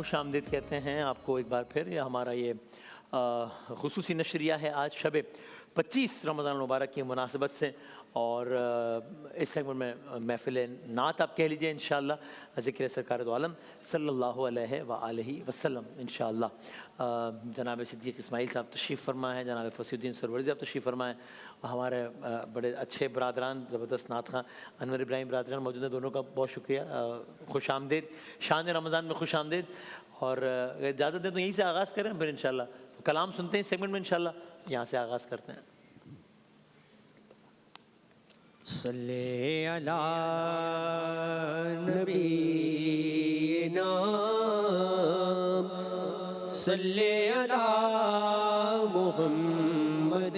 خوش آمدید کہتے ہیں آپ کو ایک بار پھر. ہمارا یہ خصوصی نشریہ ہے آج شب 25 رمضان المبارک کی مناسبت سے, اور اس سیگمنٹ میں محفل نعت آپ کہہ لیجئے انشاءاللہ, ذکر سرکار دو عالم صلی اللہ علیہ وآلہ وسلم انشاءاللہ. جناب صدیق اسماعیل صاحب تشریف فرما ہے, جناب فصیح الدین سرور صاحب تشریف فرما ہے, ہمارے بڑے اچھے برادران زبردست نعت خواں انور ابراہیم برادران موجود ہیں, دونوں کا بہت شکریہ. خوش آمدید, شان رمضان میں خوش آمدید. اور اجازت دیں تو یہیں سے آغاز کریں, پھر انشاءاللہ کلام سنتے ہیں سیگمنٹ میں, انشاءاللہ یہاں سے آغاز کرتے ہیں. صلی علی نبینا صلی علی محمد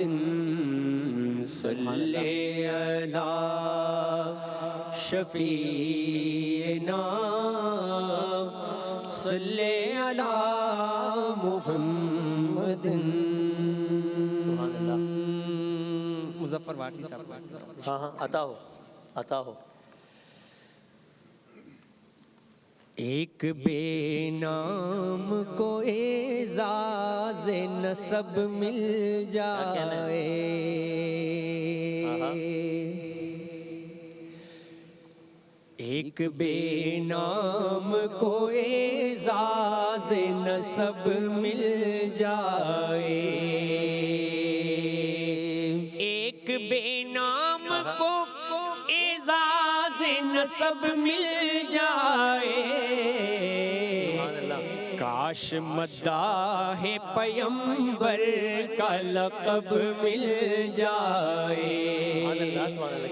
صلی علی شفیعنا صلی علی محمد. سبحان اللہ. مظفر وارسی صاحب. ہاں ہاں عطا ہو, عطا ہو. ایک بے نام کو اعزاز نسب مل جائے, ایک بے نام کو اعزاز نسب مل جائے, ایک بے نام کو اعزاز نسب مل جائے, کاش مداح پیمبر کا لقب مل جائے,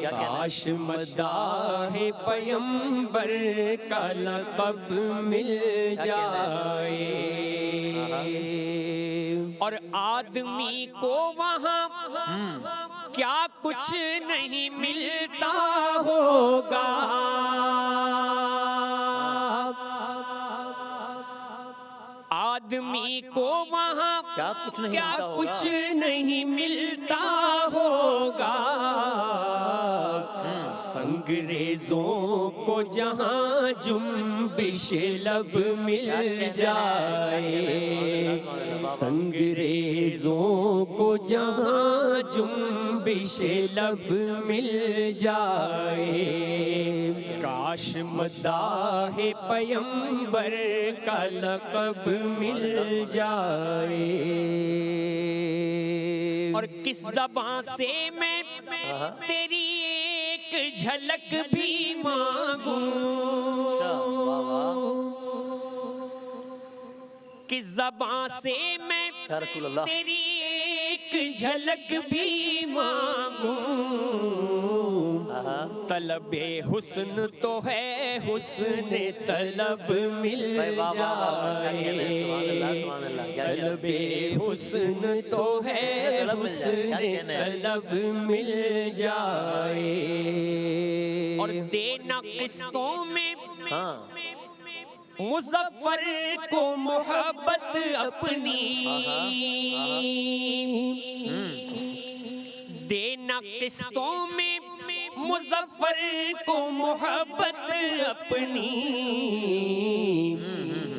کاش مداح پیمبر کا لقب مل جائے. اور آدمی کو وہاں کیا کچھ نہیں ملتا ہوگا, آدمی کو وہاں کیا کچھ نہیں ملتا ہوگا, سنگریزوں کو جہاں جنبش لب مل جائے, سنگریزوں کو جہاں جنبش لب مل جائے, کاش مداح پیمبر کا لقب مل جائے. اور کس زبان سے میں تیری ایک جھلک بھی مانگوں, کس زبان سے میں تیری ایک جھلک بھی مانگوں, طلب حسن تو ہے حسن طلب مل جائے, طلب حسن تو ہے حسن طلب مل جائے. اور دینا قسطوں میں مظفر کو محبت اپنی, دینا قسطوں میں مظفر کو محبت اپنی,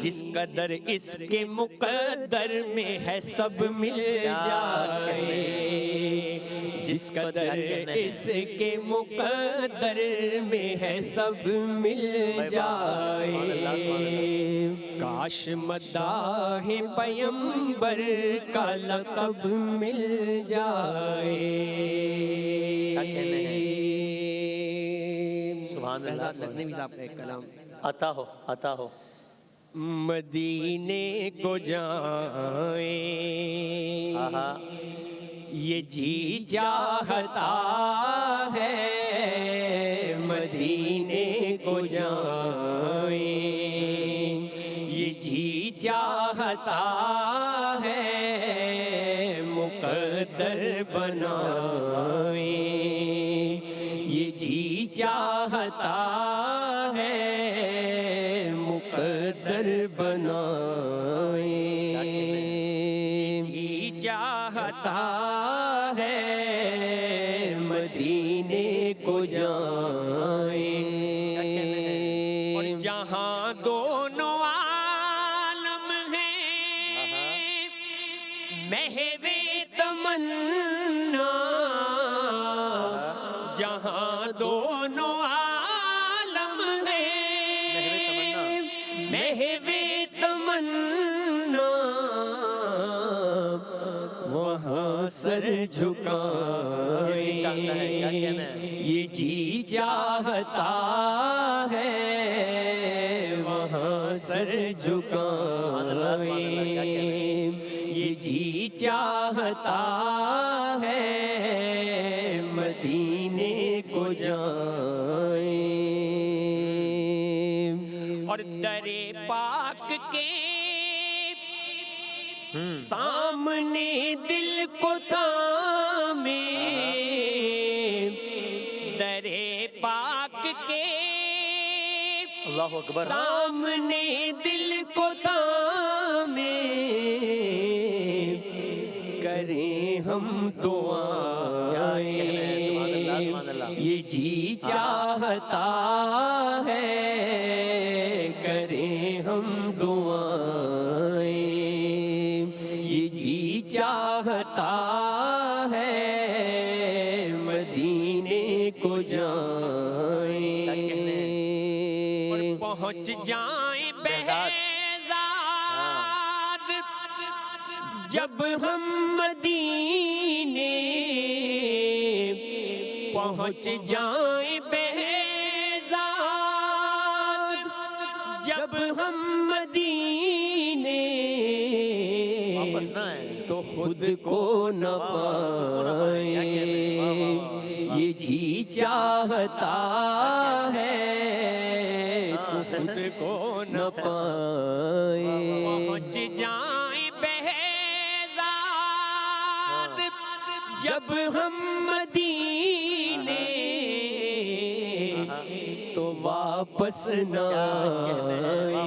جس قدر اس کے مقدر میں ہے سب مل جائے, جس قدر اس کے مقدر میں ہے سب مل جائے, کاش مداح پیمبر کا لقب مل جائے. سبحان اللہ. نبی صاحب کا ایک کلام. عطا ہو, عطا ہو. مدینے کو جائیں یہ جی چاہتا ہے, مدینے کو جائیں یہ جی چاہتا ہے, مقدر بنائیں یہ جی چاہتا ہے, مقدر بنائیں جی چاہتا ہے, مدینے کو جائیں. اور جہاں دونوں محو تمنا جہاں دونوں عالم ہے، محو تمنا وہاں سر جھکائیں، یہ جی چاہتا ہے وہاں سر جھکائیں، یہ جی چاہتا ہے مدینے کو جائیں، اور در پاک کے سامنے دل کو تھامے، در پاک کے اللہ اکبر، سامنے دل کو تھامے، کریں ہم دعائیں، یہ جی چاہتا ہے کریں ہم دعائیں، یہ جی چاہتا ہے مدینے کو جائیں، اور پہنچ جائیں بہزاد جب ہم مدینے، پہنچ جائیں بہزاد جب ہم مدینے، تو خود کو نہ پائیں، یہ جی چاہتا ہے تو خود کو نہ پائیں، پہنچ جائیں بہزاد جب ہم مدینے، تو واپس نہ آئیں،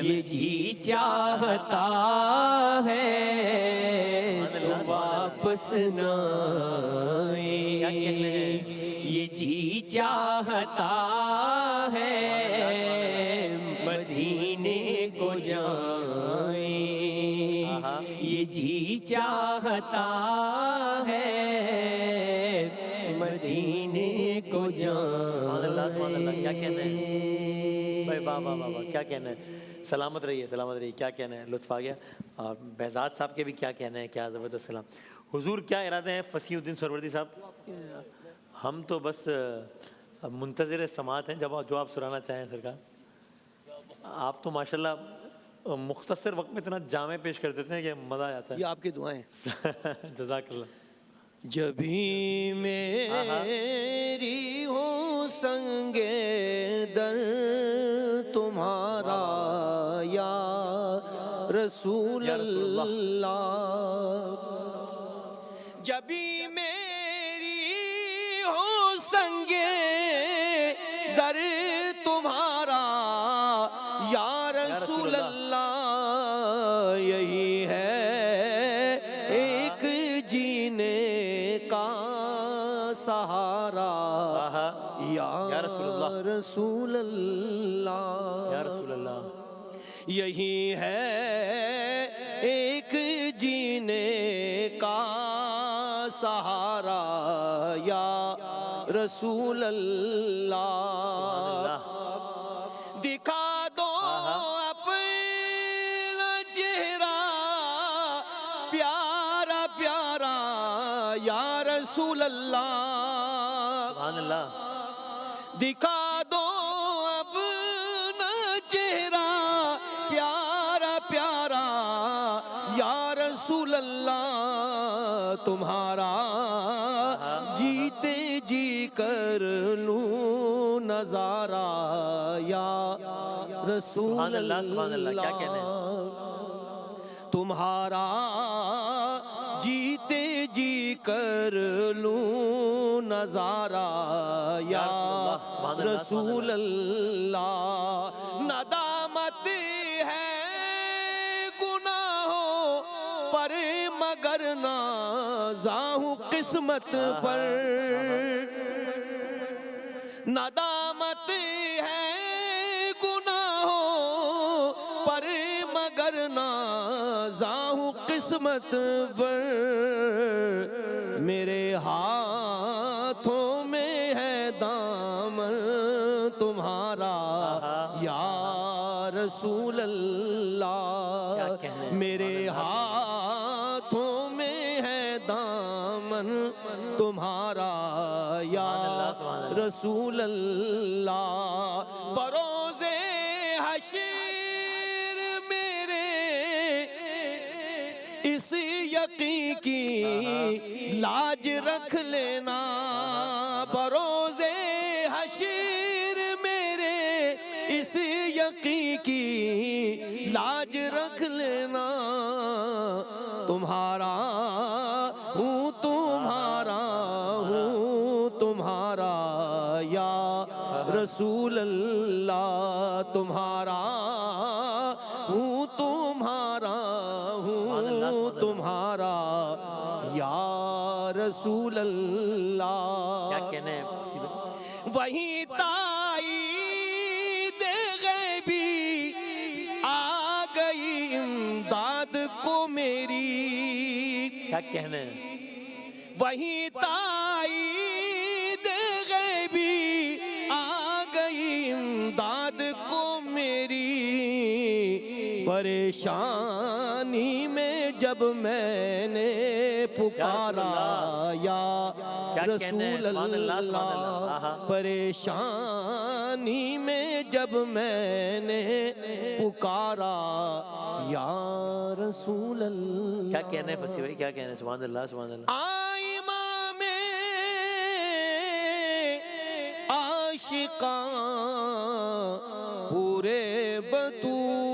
یہ جی چاہتا ہے تو واپس نہ آئیں، یہ جی چاہتا ہے مدینے کو جائیں، یہ جی چاہتا ہے مدینے کو جائیں۔ سبحان اللہ، کیا کہنا ہے بھائی، واہ واہ واہ واہ، کیا کہنا ہے، سلامت رہیے سلامت رہیے، کیا کہنا ہے، لطف آ گیا، اور بہزاد صاحب کے بھی کیا کہنا ہے، کیا زبردست کلام۔ حضور کیا ارادے ہیں فصیح الدین سہروردی صاحب؟ ہم تو بس منتظر سماعت ہیں، جو آپ سنانا چاہیں سرکار۔ آپ تو ماشاءاللہ مختصر وقت میں اتنا جامع پیش کر دیتے ہیں کہ مزہ آ جاتا ہے۔ یہ آپ کی دعائیں، جزاک اللہ۔ جبھی میری ہو سنگ در تمہارا یا رسول اللہ، جبھی میری ہو سنگ در تمہارا یا رسول اللہ، یہی ہے ایک جینے کا سہارا یا رسول اللہ، یا رسول اللہ، یہی ہے ایک جینے کا سہارا یا رسول اللہ، دکھا دو اپنا چہرہ پیارا پیارا یا رسول اللہ، سبحان اللہ، دکھا دو اپنا چہرہ پیارا پیارا یا رسول اللہ، تمہارا جیتے جی کر لوں نظارہ یا رسول سبحان اللہ، سبحان اللہ، کیا کہنا اللہ، تمہارا جیتے جی کر لوں نظارہ یا رسول اللہ، ندامت ہے گناہوں پر مگر نازاں ہوں قسمت پر، ندامت ہے گناہوں پر مگر نازاں نازا ہوں قسمت پر، میرے ہاتھوں میں ہے دامن تمہارا یا رسول اللہ، میرے ہاتھوں میں ہے دامن تمہارا یا رسول اللہ، بروز حشر میرے اس یقین کی لاج رکھ لینا، بروز حشر میرے اس یقین کی لاج رکھ لینا، تمہارا ہوں تمہارا ہوں تمہارا یا رسول اللہ، تمہارا ہوں تمہارا ہوں تمہارا یا رسول اللہ، کیا کہنا ہے فصیح بھائی؟ وہی تائید غیبی آ گئی امداد کو میری، کیا کہنا ہے؟ وہی تائید غیبی آ گئی امداد کو میری، پریشانی میں جب میں نے پکارا یا رسول اللہ، پریشانی میں جب میں نے پکارا یا رسول اللہ، کیا کہنا ہے فصیح بھائی؟ کیا کہنا ہے؟ سبحان اللہ سبحان اللہ۔ امام عاشقاں پورے بطول،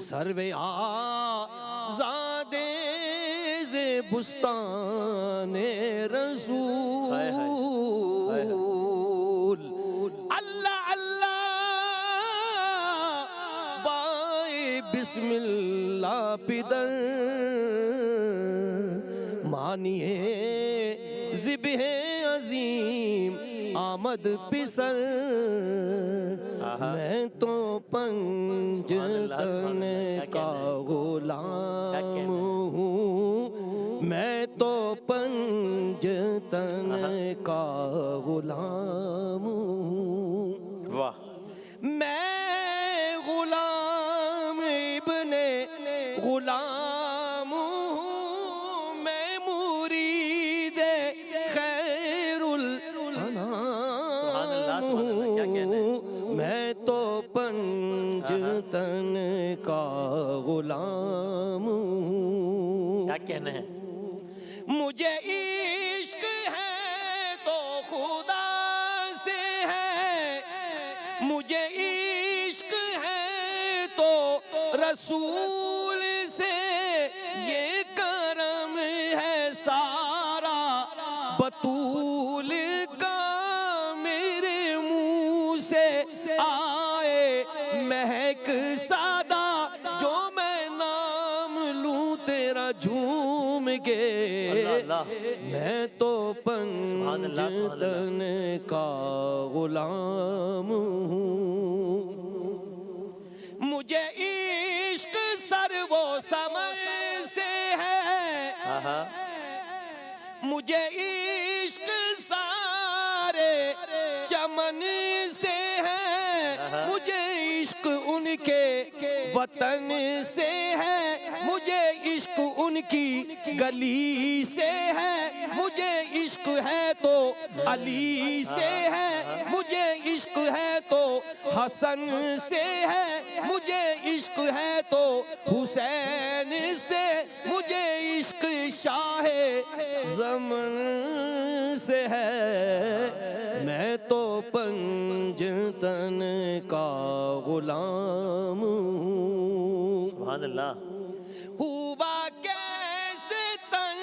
سرو آزاد ز بستان رسول، اللہ اللہ بائے بسم اللہ پدر، مانیے ذبح عظیم آمد پسر، میں تو پنجتن کا غلام ہوں، میں تو پنجتن کا غلام ہوں، واہ، میں غلام ابن غلام ہوں، میں مرید خیر الانام ہوں، میں تو پنجتن کا غلام ہوں، کیا کہنا ہے؟ مجھے عشق ہے تو خدا سے ہے، مجھے عشق ہے تو رسول سے، یہ کرم ہے سارا بطول کا، میرے منہ سے آئے مہک سادہ، جو میں نام لوں تیرا جھوم کے، میں تو پنجتن کا غلام ہوں، مجھے عشق سر و سمر سے ہے، مجھے عشق سارے چمن سے ہے، مجھے عشق ان کے وطن سے ہے، مجھے عشق ان کی گلی سے ہے، مجھے عشق ہے تو علی سے ہے، مجھے عشق ہے تو حسن سے ہے، مجھے عشق ہے تو حسین سے، مجھے عشق شاہ زمن سے ہے، میں تو پنجتن کا غلام ہوں، سبحان اللہ۔ ہوا کیسے تن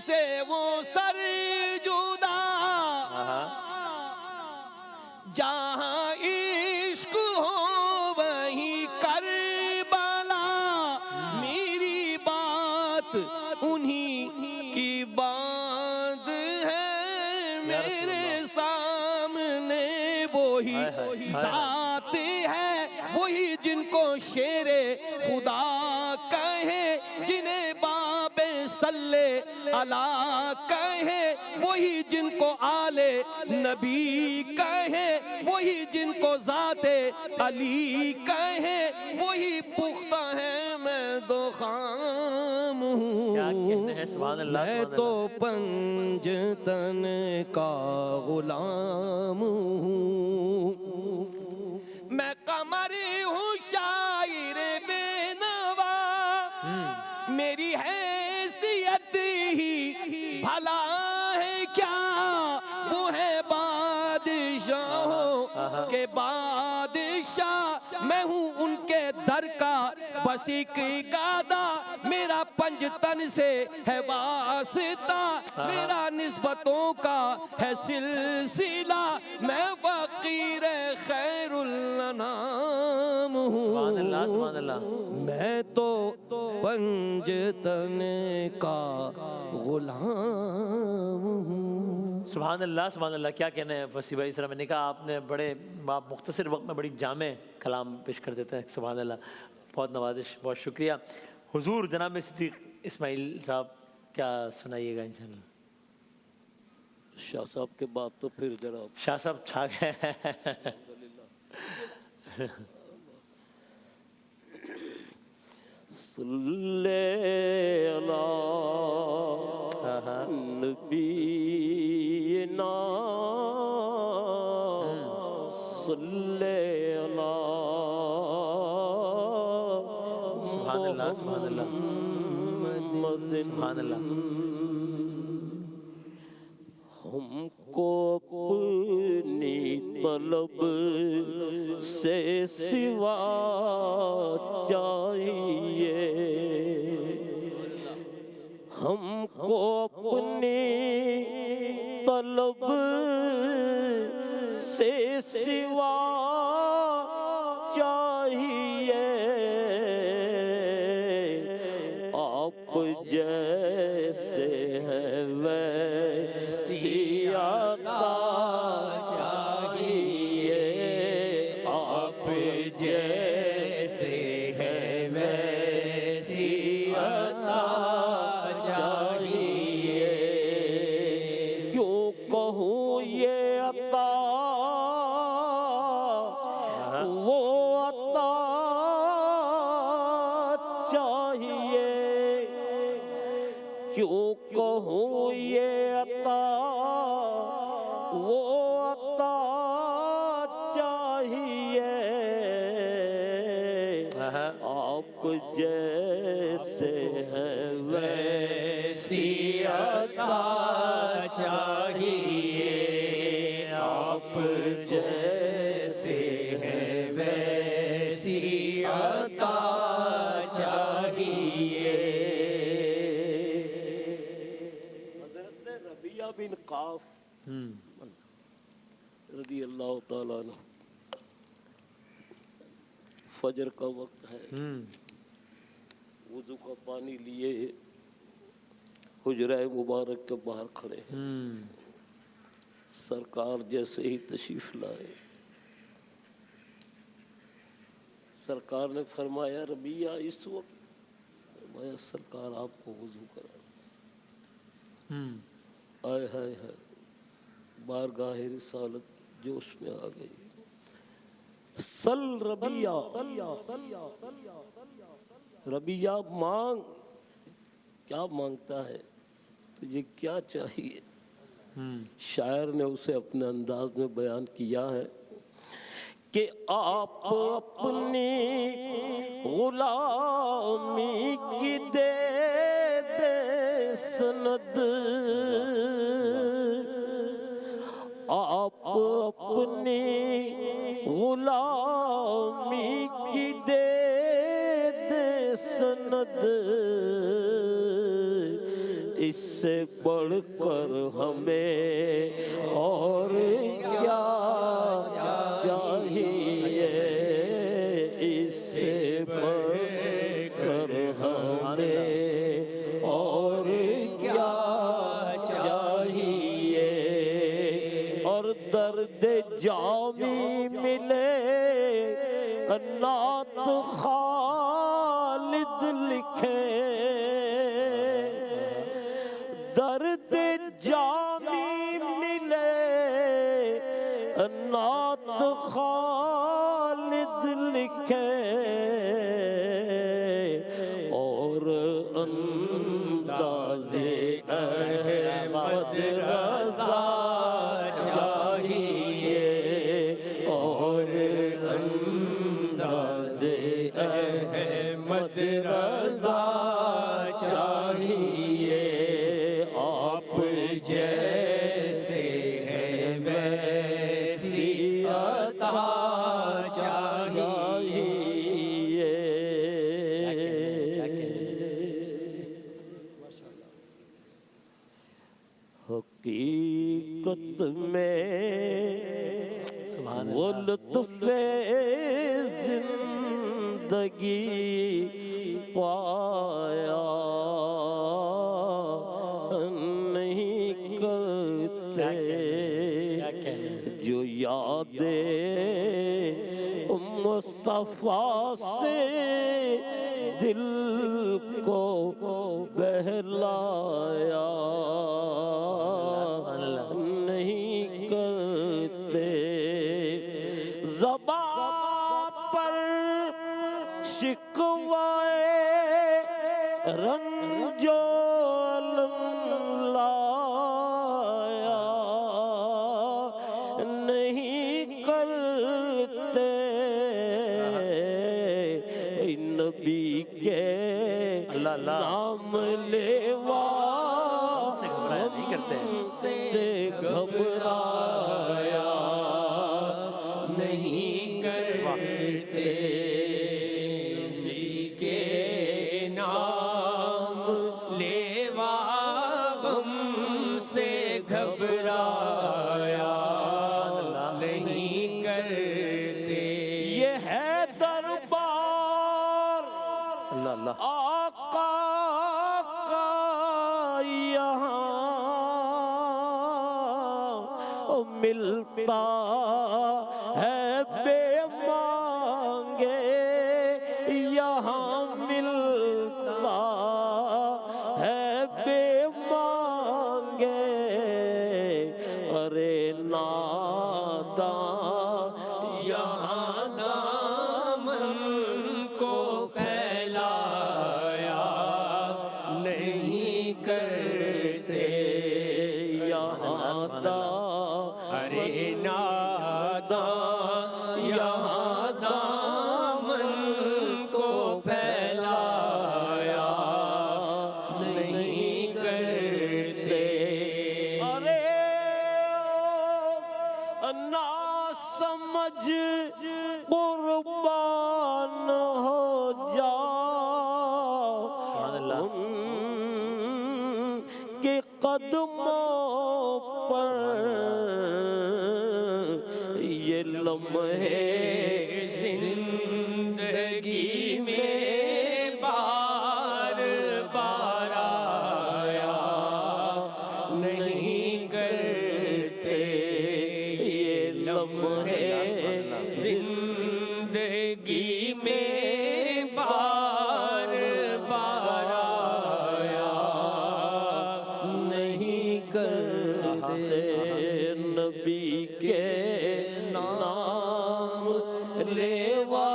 سے وہ سر جدا، جہاں عشق ہو وہیں کربلا، میری بات انہی کی بات ہے، میرے سامنے وہی ذات وہی جن کو شیر خدا کہے، جنہیں باب صلی اللہ کہے، وہی جن کو آل نبی کہے، وہی جن کو ذات علی کہے، وہی پختہ ہے میں تو خام ہوں۔ کیا کہنے ہیں، سبحان اللہ میں سبحان تو اللہ۔ پنجتن کا غلام ہوں، میں قمر ہوں شاعر بے نوا، میری حیثیت ہی بھلا ہے کیا، وہ ہے بادشاہوں کے بادشاہ، میں ہوں ان کے در کا بس ایک گادا، میرا پنجتن سے ہے واسطہ، میرا نسبتوں کا ہے سلسلہ، میں فقیر خیر الانام سبحان اللہ ہوں، سبحان اللہ۔ میں تو پنجتن کا غلام ہوں۔ سبحان اللہ سبحان اللہ، کیا کہنا ہے وسیع بھائی، اس طرح میں نے کہا آپ نے بڑے مختصر وقت میں بڑی جامع کلام پیش کر دیتے ہیں، سبحان اللہ، بہت نوازش، بہت شکریہ۔ حضور جناب صدیق اسماعیل صاحب کیا سنائیے گا انشاءاللہ؟ شاہ صاحب کے بعد تو پھر جناب شاہ صاحب چھا گئے۔ صلی علی نبینا صلی علی سبحان اللہ سبحان اللہ سبحان اللہ۔ ہم کو اپنی طلب سے سوا چاہیے، ہم کو اپنی طلب سے سوا چاہیے، آپ جیسے ہیں ویسی عطا چاہیے، آپ جیسے ہیں ویسی عطا چاہیے، کیوں کہوں یہ عطا وہ عطا چاہیے، کیوں کہوں یہ عطا وہ عطا چاہیے، آپ جیسے ہیں ویسی عطا چاہیے، آپ جیسے ہیں ویسی عطا چاہیے۔ حضرت ربیعہ بن قاف رضی اللہ تعالیٰ عنہ، فجر کا وقت ہے، وضو کا پانی لیے حجرہ مبارک کے باہر کھڑے ہیں، سرکار جیسے ہی تشریف لائے، سرکار نے فرمایا ربیعہ اس وقت، فرمایا سرکار آپ کو وضو کرا، آئے ہائے ہائے، بارگاہ رسالت جوش میں آ گئی، سل ربیعہ، ربیعہ مانگ، کیا مانگتا ہے، تجھے کیا چاہیے؟ شاعر نے اسے اپنے انداز میں بیان کیا ہے کہ آپ اپنی غلامی کی دے دے سند، آپ اپنی غلامی کی دے دے سند، اس سے بڑھ کر ہمیں اور کیا چاہیے، اس سے بڑھ کر ہمیں اور کیا چاہیے، اور درد جامی ملے نعت خالد لکھے درد جامی ملے نعت خالد لکھے اور انداز احمد رضا چاہیے اور انداز احمد رضا چاہیے آپ جیسے ہیں ویسی عطا چاہیے حقیقت میں وہ لطف زندگی پایا نہیں کرتے جو یادیں مصطفیٰ سے دل کو بہلایا نہیں کرتے زبان پر شکوائے رنج و الم لایا نہیں کرتے نبی کے نام لیوا نہیں کرتے سے گھبرایا نہیں کرتے نبی کے نام لیوا غم سے گھبرایا نہیں کرتے یہ ہے دربار اللہ اللہ آقا کا یہاں ملتا ہے بے مانگے یہاں ملتا ہے بے مانگے ارے ناداں یہاں دامن کو پھیلایا نہیں کرتے یہاں ارے ناداں یہاں دامن کو پھیلایا نہیں کرتے ارے نا سمجھ قربان ہو جا ان کے قدموں پر یہ لمحے زندگی میں بار بار آیا نہیں کرتے یہ لمحے زندگی میں بار بار آیا نہیں کرتے نبی کے نام لیوا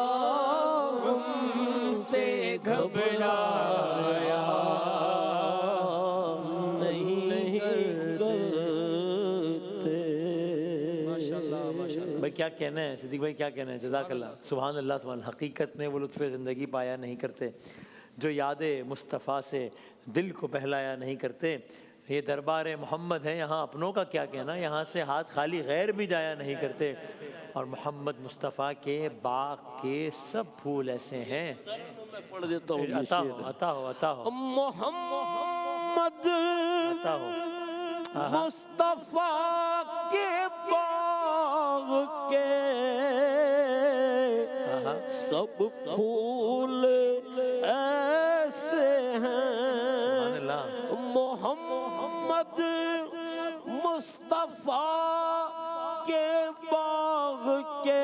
غم سے گھبرایا نہیں کرتے بھائی کیا کہنا ہے صدیق بھائی کیا کہنا ہے جزاک اللہ سبحان اللہ سبحان اللہ حقیقت میں وہ لطف زندگی پایا نہیں کرتے جو یاد مصطفیٰ سے دل کو بہلایا نہیں کرتے یہ دربار محمد ہے یہاں اپنوں کا کیا کہنا یہاں سے ہاتھ خالی غیر بھی جایا نہیں کرتے اور محمد مصطفیٰ کے باغ کے سب پھول ایسے ہیں میں پڑھ دیتا ہوں یہ عطا شعر ہو عطا ہو عطا ہو محمد عطا ہو مصطفیٰ کے باغ کے سب پھول ایسے ہیں محمد مصطفیٰ کے باغ کے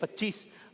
25